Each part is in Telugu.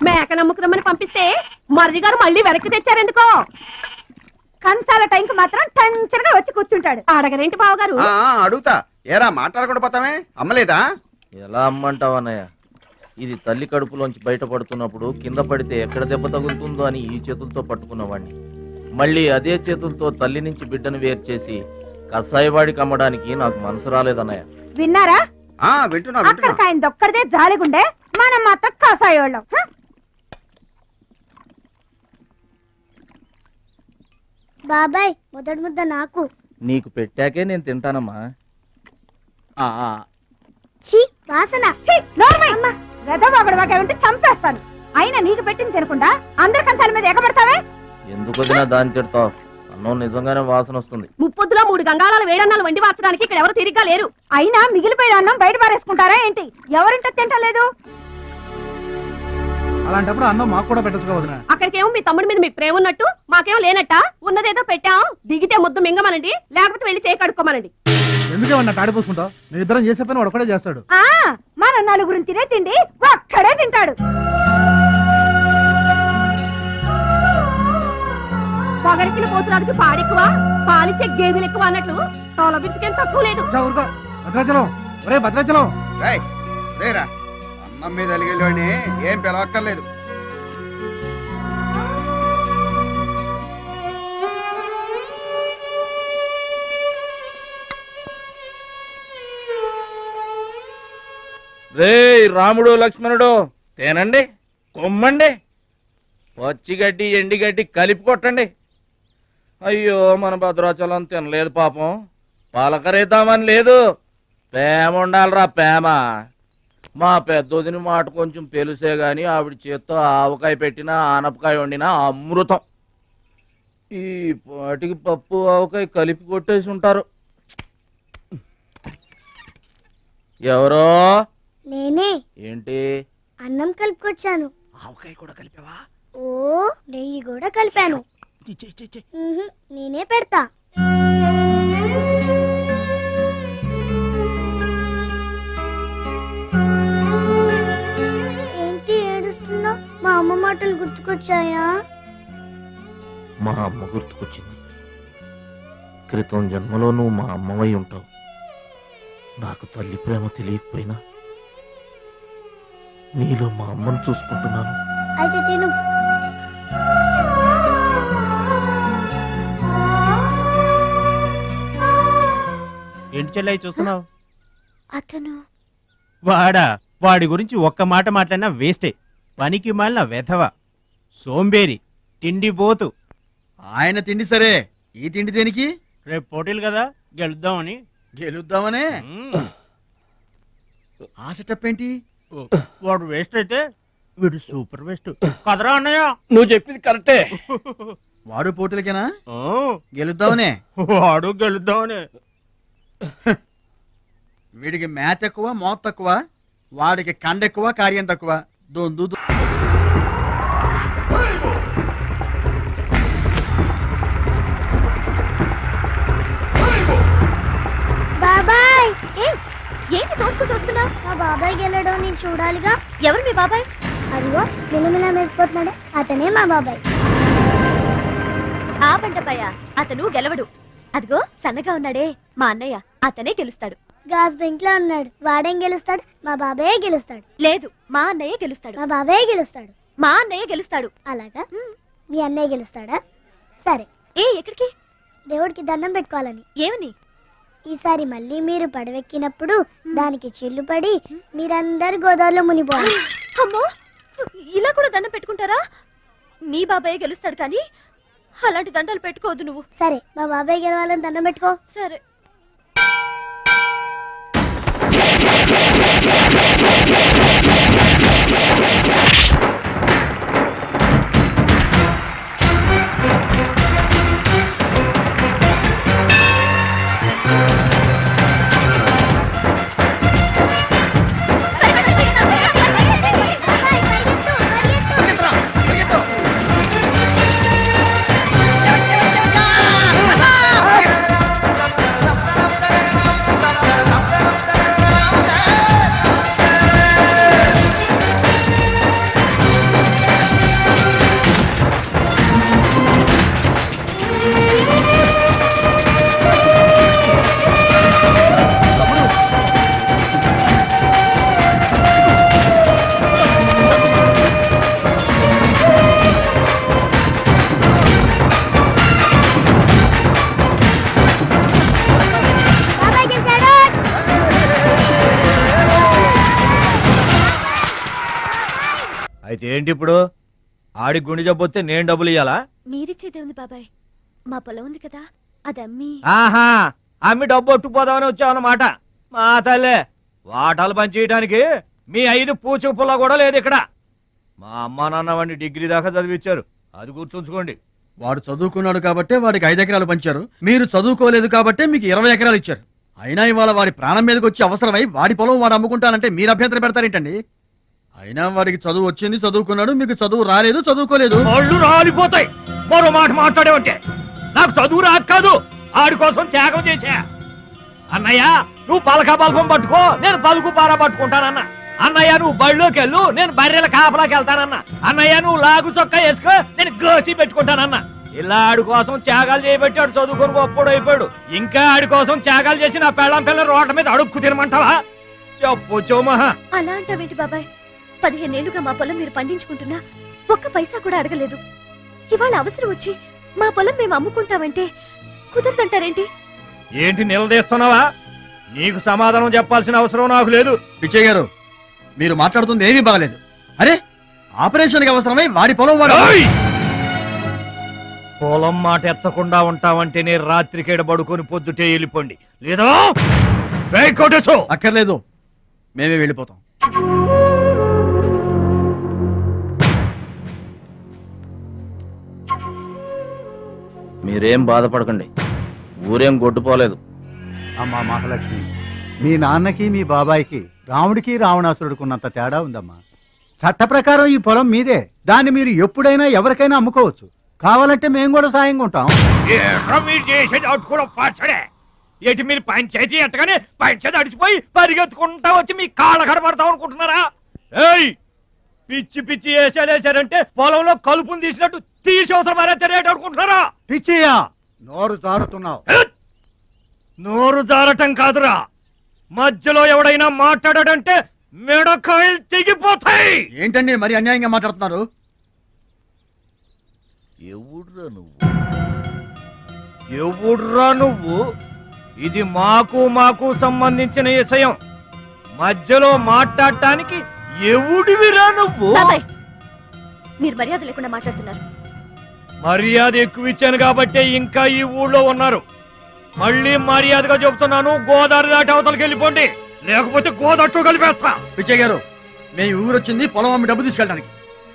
మేక నమ్ముకురమ్మని పంపిస్తే మరిది గారు మళ్ళీ వెనక్కి తెచ్చారెందుకో? కంచాల టైంకి మాత్రం టెన్షన్గా వచ్చి కూర్చుంటాడు. అడగరేంటి బావగారు? అడుగుతా. ఏరా మాట్లాడకుండా పోతామే? అమ్మలేదా? ఎలా అమ్మంటావన్నయ్య? ఇది తల్లి కడుపులోంచి బయటపడుతున్నప్పుడు కింద పడితే ఎక్కడ దెబ్బ తగులుతుందో అని ఈ చేతులతో పట్టుకున్నవాడిని మళ్ళీ అదే చేతులతో తల్లి నుంచి బిడ్డను వేరు చేసి కసాయివాడికి అమ్మడానికి నాకు మనసు రాలేదన్నయ్య. విన్నారా? వింటున్నా. అక్కడికి ఆయన దొక్కడిదే జాలిగుండే, మనం మాత్రం కసాయోళ్ళం. బాబాయ్ మొదటి ముద్ద నాకు. నీకు పెట్టాకే నేను తింటానమ్మా. వాసన ఉంటే చంపేస్తాను. అయినా నీకు పెట్టింది తినకుండా అందరి కంచాల మీద ఎగబడతావే? ఎందుకు వదినా దాన్ని తిడతావు? అన్నం నిజంగానే వాసన వస్తుంది. ముప్పొద్దులో 3 గంగాళాల వేరన్నాలు వండి మార్చడానికి ఇక్కడ ఎవరు తిరిగ్గా లేరు. అయినా మిగిలిపోయిన అన్నం బయట పారేసుకుంటారా ఏంటి? ఎవరింట తింటలేదు? అలాంటప్పుడు అన్నం మాకు కూడా పెట్టొచ్చు వదినా. అక్కడికేమో మీ తమ్ముడి మీద మీకు ప్రేమ ఉన్నట్టు, మాకేమో లేనట్ట. ఉన్నదేదో పెట్టాం, దిగితే ముద్దు మింగమనండి, లేకపోతే వెళ్ళి చేయి కడుక్కోమనండి. ఎందుకేమన్నా తాడిపోసుకుంటావు? నేను ఇద్దరం చేసే పని వాడు ఒకడే చేస్తాడు. మన నలుగురిని తినే తిండి ఒక్కడే తింటాడు. పొగరికిన పోతురాదికి పాడెక్కువ, పాలిచ్చే గేదెలు ఎక్కువ అన్నట్లు తోల బిడ్డకేం తక్కువ లేదు. భద్రాచలం, ఒరే భద్రాచలం, అన్నం మీద అలిగేలోని ఏం పిలవక్కర్లేదు. రే రాముడు లక్ష్మణుడు, తేనండి, కొమ్మండి, పచ్చిగడ్డి ఎండిగడ్డి కలిపి కొట్టండి. అయ్యో మన భద్రాచలం తినలేదు పాపం, పలకరేద్దామని లేదు. ప్రేమ ఉండాలరా ప్రేమ. మా పెద్దోదిని మాట కొంచెం పెలుసే గాని ఆవిడ చేత్తో ఆవకాయ పెట్టినా ఆనపకాయ వండినా అమృతం. ఈ పాటికి పప్పు ఆవకాయ కలిపి కొట్టేసి ఉంటారు. ఎవరో? నేనే. ఏంటి? అన్నం కలుపుకొచ్చాను. ఆవకాయ కూడా కలిపావా? ఓ నెయ్యి కూడా కలిపాను. నేనే పెడతా. ఏంటి ఏడుస్తున్నావు? మా అమ్మ మాటలు గుర్తుకొచ్చాయా? మా అమ్మ గుర్తుకొచ్చింది. క్రితం జన్మలో నువ్వు మా అమ్మవై ఉంటావు. నాకు తల్లి ప్రేమ తెలియకపోయినా నీలో మా అమ్మను చూసుకుంటున్నాను. అయితే తిను. ఏంటి చెల్లయ్య చూస్తున్నావు? అతను వాడి గురించి ఒక్క మాట మాట్లాడినా వేస్టే. పనికి మాలిన వెధవ, సోంబేరి, తిండి పోతు. ఆయన తిండి సరే, ఈ తిండి దేనికి? రేపు పోటీలు కదా, గెలుద్దామని. గెలుద్దామనే? ఆ సెటప్ ఏంటి? వాడు వేస్ట్ అయితే వీడు సూపర్ వేస్ట్ కదరా అన్నయ్య. నువ్వు చెప్పింది కరెక్టే. వాడు పోటీలకేనా? గెలుద్దామనే? వాడు గెలుద్దామనే. వీడికి మ్యాథ్ ఎక్కువ, మోత్ తక్కువ. వాడికి కండ ఎక్కువ, కార్యం తక్కువ. దొందు బాబాయ్. ఏంటి తోసుకుంటూ వస్తున్నావు? మా బాబాయ్ గెలడం నేను చూడాలిగా. ఎవరు మీ బాబాయ్? అదిగో మిలమిలా వేసిపోతున్నాడే, అతనే మా బాబాయ్. ఆ పంటపయ్య, అతను గెలవడు. అదిగో సన్నగా ఉన్నాడే మా అన్నయ్య, అతనే గెలుస్తాడు. గాజ్ బెంక్ లో ఉన్నాడు, వాడేం గెలుస్తాడు? మా బాబాయ్ గెలుస్తాడు. లేదు, మా అన్నయ్య గెలుస్తాడు. మా బాబాయ్ గెలుస్తాడు. మా అన్నయ్య గెలుస్తాడు. అలాగా? మీ అన్నయ్య గెలుస్తాడా? సరే. ఎక్కడికి? దేవుడికి దండం పెట్టుకోవాలని. ఏమని? ఈసారి మళ్ళీ మీరు పడవెక్కినప్పుడు దానికి చిల్లు పడి మీరందరు గోదావరిలో మునిపోవాలి. అమ్మో, ఇలా కూడా దండం పెట్టుకుంటారా? నీ బాబాయ్ గెలుస్తాడు కానీ అలాంటి దండలు పెట్టుకోవద్దు నువ్వు. సరే, మా బాబాయ్ గెలవాలని దండం పెట్టుకో. సరే. అయితే ఏంటి ఇప్పుడు ఆడి గుండె జబ్బు వస్తే నేను డబ్బులు ఇయ్యాలా? మీరిచ్చేదే ఉంది బాబాయ్, మా పొలం ఉంది కదా అది అమ్మి. ఆహా, అమ్మి డబ్బు ఒట్టుకుపోదామని వచ్చావన్నమాట. మా తల్లే, వాటాలు పంచేయడానికి మీ 5 పూచు పుల్ల కూడా లేదు ఇక్కడ. మా అమ్మా నాన్న వాడిని డిగ్రీ దాకా చదివించారు, అది గుర్తుంచుకోండి. వాడు చదువుకున్నాడు కాబట్టే వాడికి 5 ఎకరాలు పంచారు, మీరు చదువుకోలేదు కాబట్టే మీకు 20 ఎకరాలు ఇచ్చారు. అయినా ఇవాళ వాడి ప్రాణం మీదకి వచ్చి అవసరమై వాడి పొలం వాడు అమ్ముకుంటానంటే మీరు అభ్యంతరం పెడతారేంటండి? అయినా వాడికి చదువు వచ్చింది, చదువుకున్నాడు, మీకు చదువు రాలేదు, చదువుకోలేదు. వాళ్ళు రాలిపోతాయి మరో మాట మాట్లాడేవంటే. నాకు చదువు రాక కాదు, ఆడి కోసం త్యాగం చేశా. అన్నయ్య నువ్వు పలక బల్పం పట్టుకో, నేను పలుకు పార పట్టుకుంటానన్నా. అన్నయ్య నువ్వు బళ్ళోకి వెళ్ళు, నేను బర్రెల కాపలాకి వెళ్తానన్నా. అన్నయ్య నువ్వు లాగు చొక్కా వేసుకో, నేను గోసి పెట్టుకుంటానన్నా. ఇలా ఆడి కోసం త్యాగాలు చేయబట్టి ఆడు చదువుకొని గొప్పడు అయిపోయాడు. ఇంకా ఆడి కోసం త్యాగాలు చేసి నా పెళ్ళం పిల్ల రోడ్ల మీద అడుక్కు తినమంటావా? చెప్పు చోమహా. అలా అంటావేంటి బాబాయ్? 15 ఏళ్లుగా మా పొలం మీరు పండించుకుంటున్నా ఒక్క పైసా కూడా అడగలేదు. ఇవాళ అవసరం వచ్చి మా పొలం మేము అమ్ముకుంటామంటే కుదరదంటారేంటి? ఏంటి నిలదీస్తున్నావా? నీకు సమాధానం చెప్పాల్సిన అవసరం నాకు లేదు. పిచ్చయ్య గారు, మీరు మాట్లాడుతుంది ఏమీ బాగలేదు. అరే, ఆపరేషన్కి అవసరమై వాడి పొలం వాడు. ఓయ్! పొలం మాట ఎత్తకుండా ఉంటావంటేనే రాత్రికేడ పడుకొని పొద్దుటే వెళ్ళిపోండి, లేదా కొట్టేసో. అక్కర్లేదు, మేమే వెళ్ళిపోతాం. మీరేం బాధపడకండి, ఊరేం గొడ్డుపోలేదు. అమ్మా మహాలక్ష్మి, మీ నాన్నకి మీ బాబాయికి రాముడికి రావణాసురుడికున్నంత తేడా ఉందమ్మా. చట్ట ప్రకారం ఈ పొలం మీదే, దాన్ని మీరు ఎప్పుడైనా ఎవరికైనా అమ్ముకోవచ్చు. కావాలంటే మేము కూడా సాయంగా ఉంటాం. ఏంటి మీరు పంచాయతీ ఎట్టగానే పంచాయతీ అడిచిపోయి పరిగెత్తుకుంటా వచ్చి మీ కాళ్ళ కడబడతాం అనుకుంటున్నారా? ఏయ్, పిచ్చి పిచ్చి వేసారంటే పొలంలో కలుపుని తీసినట్టు తీసి అవసరం మరేట అనుకుంటున్నారా? పిచ్చియా, నోరు జారుతున్నావు. నోరు జారటం కాదురా, మధ్యలో ఎవడైనా మాట్లాడాడంటే మెడకాయలు తెగిపోతాయి. ఏంటండి మరి అన్యాయంగా మాట్లాడుతున్నారు? ఎవడ్రా నువ్వు? ఇది మాకు సంబంధించిన విషయం. మధ్యలో మాట్లాడటానికి ఎవడివిరా నువ్వు? బాబాయ్, మీరు మర్యాద లేకుండా మాట్లాడుతున్నారు. మర్యాద ఎక్కువ ఇచ్చాను కాబట్టే ఇంకా ఈ ఊళ్ళో ఉన్నారు. మళ్ళీ మర్యాదగా చెబుతున్నాను, గోదావరి దాటి అవతలకి వెళ్ళిపోండి, లేకపోతే గోదట్టు కలిపేస్తా. పిచ్చయ్య గారు, మేము ఊరొచ్చింది పొలం అమ్మి డబ్బు తీసుకెళ్ళడానికి,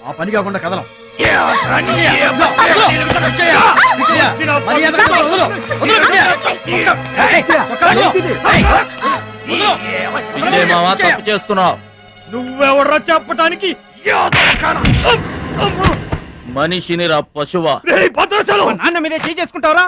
ఆ పని కాకుండా కదలం. తప్పు చేస్తున్నావు. నువ్వెవర్రా చెప్పటానికి? మనిషిని రా పశువా. నాన్న మీదే చేసుకుంటావరా?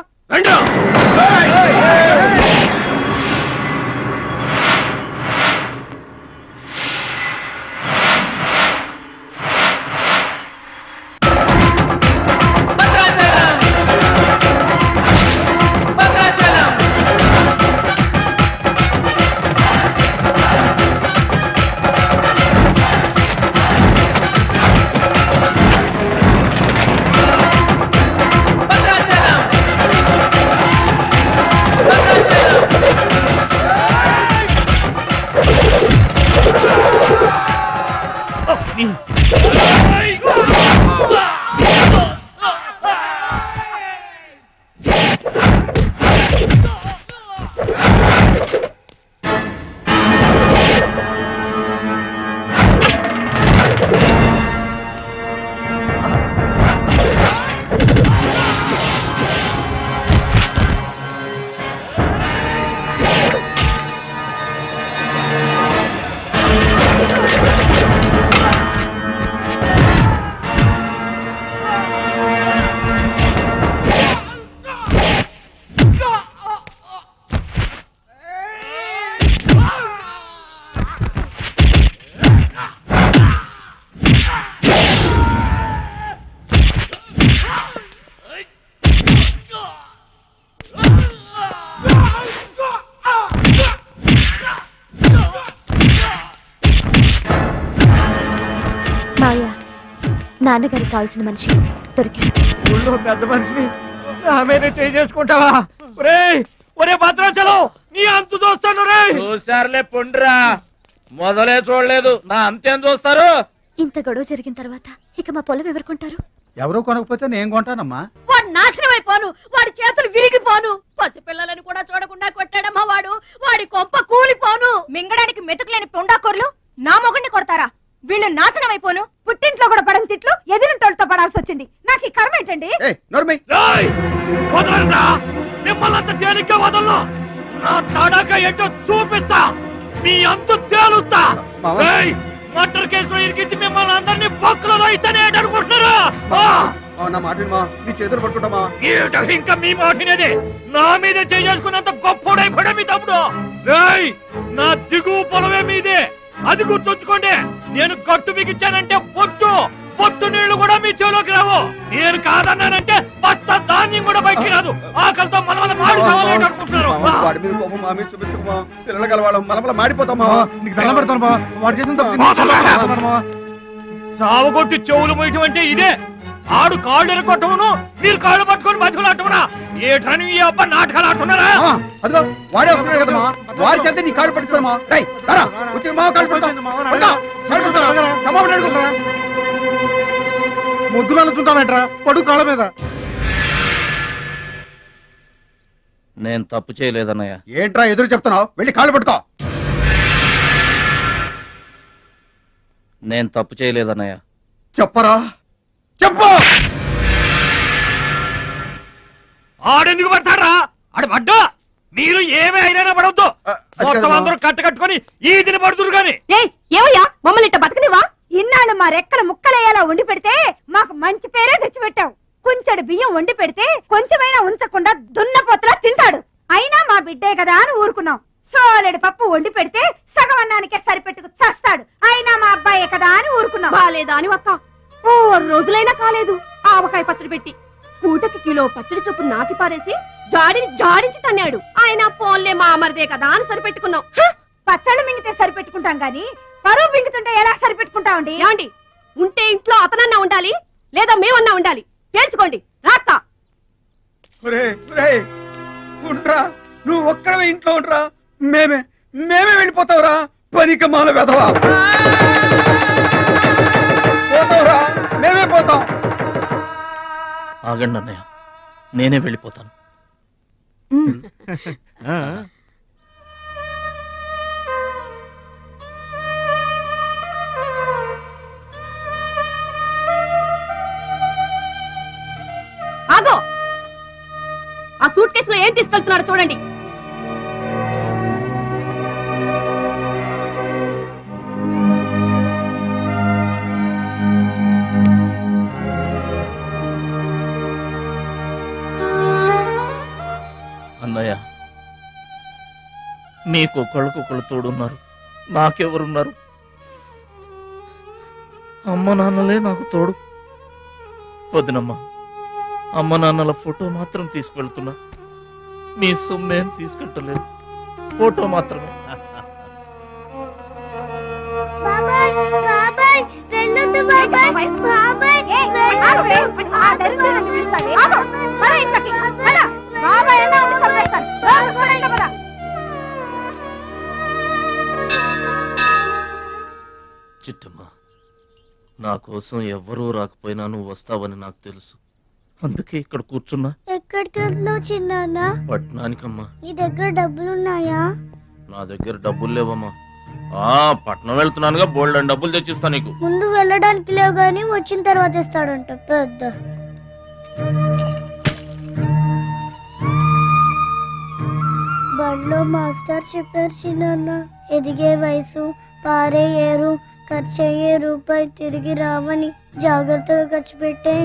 నాన్నగారికి కావాల్సిన మనిషి దొరికాడు. ఊళ్ళో పెద్ద మనిషిని నా మీద చేసుకుంటావా? ఒరే భద్రాచలం, నీ అంతు చూస్తాను రే. చూసారులే పొండ్రా, మొదలే చూడలేదు, నా అంతేం చూస్తారు? ఇంత గొడవ జరిగిన తర్వాత ఇక మా పొలం ఎవరు కొంటారు? ఎవరో కొనకపోతే నేను కొంటానమ్మా. వాడు నాశనం అయిపోను, వాడి చేతులు విరిగిపోను, పసిపిల్లలను కూడా చూడకుండా కొట్టాడమ్మా వాడు, వాడి కొంప కూలిపోను. మింగడానికి మెతుకులేని పొండాకోర్లు నా మొగుడిని కొడతారా? వీళ్ళు నాశనం అయిపోను, పుట్టింట్లో కూడా పడని తిట్లు ఎదిరింటోళ్ళతో పడాల్సి వచ్చింది. నాకు ఈ కర్మ ఏంటండి? నోర్మి మిమ్మల్ని తేలిగ్గా వదలను. నా తడక ఏంటో చూపిస్తా, మీ అంత తేలుస్తా. మర్డర్ కేసులో ఇరికించి మిమ్మల్ని అందరినీ పక్కలో ఇస్తానే అనుకుంటున్నారా? నా మాట విను మావా, నీ చేతులు పట్టుకుంటామా? ఇంకా మీ మాటినేది నా మీద చేసుకున్నంత గొప్పోడైపోయా మీ తమ్ముడు. నా దిగువ పొలమే మీదే, అది గుర్తుంచుకోండి. నేను కట్టు బిగించానంటే పొట్టు నీళ్లు కూడా మీ చెవులోకి రావు. నేను కాదన్నానంటే బస్తా ధాన్యం కూడా బయటికి రాదు. ఆకలితో మన మాడి అనుకుంటున్నారు. వాడి మీద కోపం మా మీద చూపించకమా, పిల్లలు గలవాళ్ళం మలమల మాడిపోతామా. నీకు దండం పెడతాను బా, వాడు చేసిన తప్పు. సావగొట్టి చెవులు మొయ్యటం అంటే ఇదే. ఆడు కాళ్ళు ఎరగొట్టమును, మీరు కాళ్ళు పట్టుకొని బతుకులాటమునా? ఏ ట్రని ఈ అబ్బా నాటకాలు ఆడుతున్నారా? అదిగో వాడే వస్తున్నాడు కదమ్మా, వాడి చేత నీ కాళ్ళు పట్టుకోమా. వచ్చి మావ కాళ్ళు పడతాం, ముద్దులు అనుకుంటామేట్రా, పడు కాళ్ళ మీద. నేను తప్పు చేయలేదన్నయ్య. ఏంట్రా ఎదురు చెప్తున్నావు? వెళ్ళి కాళ్ళు పట్టుకో. నేను తప్పు చేయలేదన్నయ్య. చెప్పరా, చెప్పు. ఆడెందుకు పడతారా? ఆడ పడ్డా మీరు ఏమే అయినా పడవద్దు. మొత్తం అందరూ కట్టుకొని ఈదిని పడుతురు గాని. ఏమయ్యా మమ్మల్ని ఇట్ట బతకనివా? ఇన్నాళ్ళు మా రెక్కల ముక్కలయ్యేలా వండి పెడితే మాకు మంచి పేరే తెచ్చిపెట్టావు. కొంచెడు బియ్యం వండి పెడితే కొంచెమైనా ఉంచకుండా దున్నపోతలా తింటాడు. అయినా మా బిడ్డే కదా అని ఊరుకున్నాం. సోలెడు పప్పు వండి పెడితే సగం అన్నానికే సరిపెట్టుకు చస్తాడు. అయినా మా అబ్బాయే కదా అని ఊరుకున్నాం. బాలేదా అని ఒక్క 4 రోజులైనా కాలేదు ఆవకాయ పచ్చడి పెట్టి పూటకి కిలో పచ్చడి చొప్పు నాకి పారేసి జాడించి తన్నాడు. ఆయన పోన్లే మా అమర్దే కదా అని సరిపెట్టుకున్నాం. పచ్చళ్ళు మింగితే సరిపెట్టుకుంటాం గాని పరువు మింగుతుంటే ఎలా సరిపెట్టుకుంటామండి? ఏమండి, ఉంటే ఇంట్లో అతనన్నా ఉండాలి, లేదా మేమన్నా ఉండాలి. తేల్చుకోండి. రాక్క ఉంట్రా, నువ్వు ఒక్కడవే ఇంట్లో ఉంట్రా. మేమే వెళ్ళిపోతావురా. పనికి మాల వెధవా, పోతావురా. మేమే పోతాం. ఆగండి అన్నయ్య, నేనే వెళ్ళిపోతాను. ఆగో, ఆ సూట్ కేసులో ఏం తీసుకెళ్తున్నారో చూడండి. అన్నయ్య, మీకు ఒకళ్ళకొకళ్ళు తోడున్నారు, నాకెవరున్నారు? అమ్మ నాన్నలే నాకు తోడు. వదినమ్మా, అమ్మ నాన్నల ఫోటో మాత్రం తీసుకెళ్తున్నా. మీ సొమ్మేం తీసుకెళ్ళలేదు, ఫోటో మాత్రమే. బాబాయ్ బాబాయ్ వెళ్ళొద్దు బాబాయ్. బాబాయ్ చిట్టమ్మ, నా కోసం ఎవ్వరూ రాకపోయినా నువ్వు వస్తావని నాకు తెలుసు. అందుకే ఇక్కడ కూర్చున్నా. ఎక్కడికి వెళ్తున్నావు చిన్నాన్న? పట్నానికమ్మా. నీ దగ్గర డబ్బులున్నాయా? నా దగ్గర డబ్బులు లేవమ్మా. పట్నం వెళ్తున్నానుగా, బోల్డ్ అని డబ్బులు తెచ్చిస్తా నీకు. ముందు వెళ్ళడానికి లేవు గాని వచ్చిన తర్వాత ఇస్తాడంట పెద్ద. బడిలో మాస్టర్ చెప్పారు చిన్నాన్న, ఎదిగే వయసు, పారే ఏరు, ఖర్చయ్యే రూపాయి తిరిగి రావని. జాగ్రత్తగా ఖర్చు పెట్టే.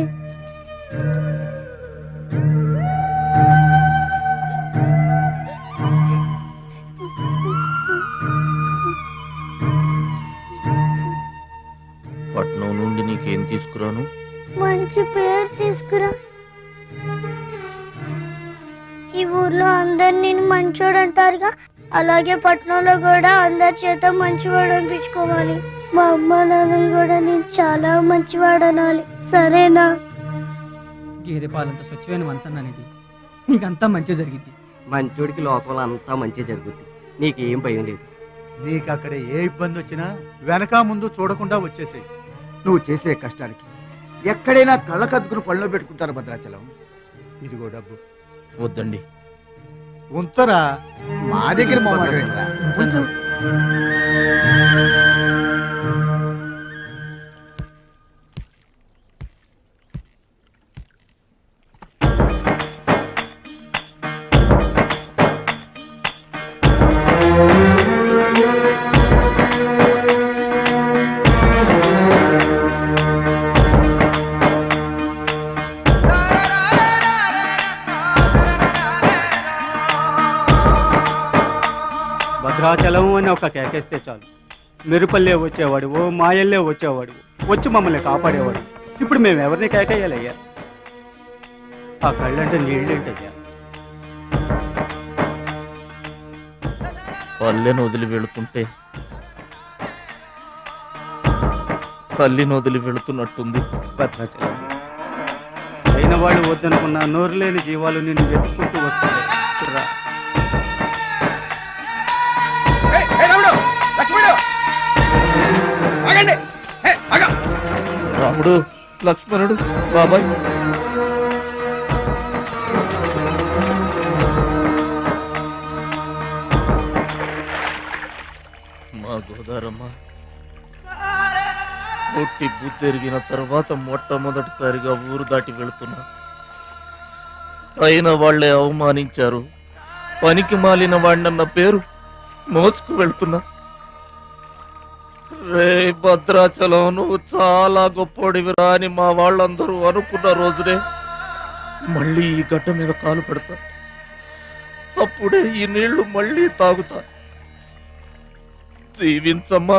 పట్నం నుండి నీకేం తీసుకురాను? మంచి పేరు తీసుకురా. ఈ ఊర్లో అందరు నేను మంచోడు అంటారుగా, అలాగే పట్నంలో కూడా అందరి చేత మంచివాడు అనిపించుకోవాలి. మా అమ్మ నాన్నలు కూడా నేను చాలా మంచివాడు అనాలి. సరేనా? గేదె పాలంత స్వచ్ఛమైన మనసు అన్నానిది, నీకంతా మంచి జరిగింది. మంచోడికి లోకంలో అంతా మంచి జరుగుద్ది, నీకేం భయం లేదు. నీకు అక్కడ ఏ ఇబ్బంది వచ్చినా వెనక ముందు చూడకుండా వచ్చేసేయ్. నువ్వు చేసే కష్టానికి ఎక్కడైనా కళ్ళకద్దుకుని పళ్ళలో పెట్టుకుంటారు భద్రాచలం. ఇదిగో డబ్బు. వద్దండి. ఉంచరా, మా దగ్గర మొహమాట ఏంట్రా? ఉంచు. భద్రాచలం అని ఒక కేకేస్తే చాలు, మెరుపల్లే వచ్చేవాడు, ఓ మాయల్లే వచ్చేవాడు, వచ్చి మమ్మల్ని కాపాడేవాడు. ఇప్పుడు మేము ఎవరిని కేకేయాలయ్యా? ఆ కళ్ళంటే నీళ్ళేంటయ్యా? పల్లెను వదిలి వెళుతుంటే తల్లిని వదిలి వెళుతున్నట్టుంది. భద్రాచలం అయిన వాళ్ళు వద్దనుకున్న నోరు లేని జీవాలు నిన్ను వెతుక్కుంటూ వస్తాయి. రా. రాముడు, లక్ష్మణుడు, ఆగండి. ఆగా. రాముడు, లక్ష్మణుడు, బాబాయ్. మా గోదారమ్మ పుట్టి బుద్ధెరిగిన తర్వాత మొట్టమొదటిసారిగా ఊరు దాటి వెళుతున్నా. అయిన వాళ్లే అవమానించారు. పనికి మాలిన వాడినన్న పేరు మోసుకు వెళ్తున్నా. రే భద్రాచలం, నువ్వు చాలా గొప్పోడివిరా అని మా వాళ్ళందరూ అనుకున్న రోజునే మళ్ళీ ఈ గడ్డ మీద కాలు పెడతా. అప్పుడే ఈ నీళ్లు మళ్ళీ తాగుతా. దీవించమ్మా.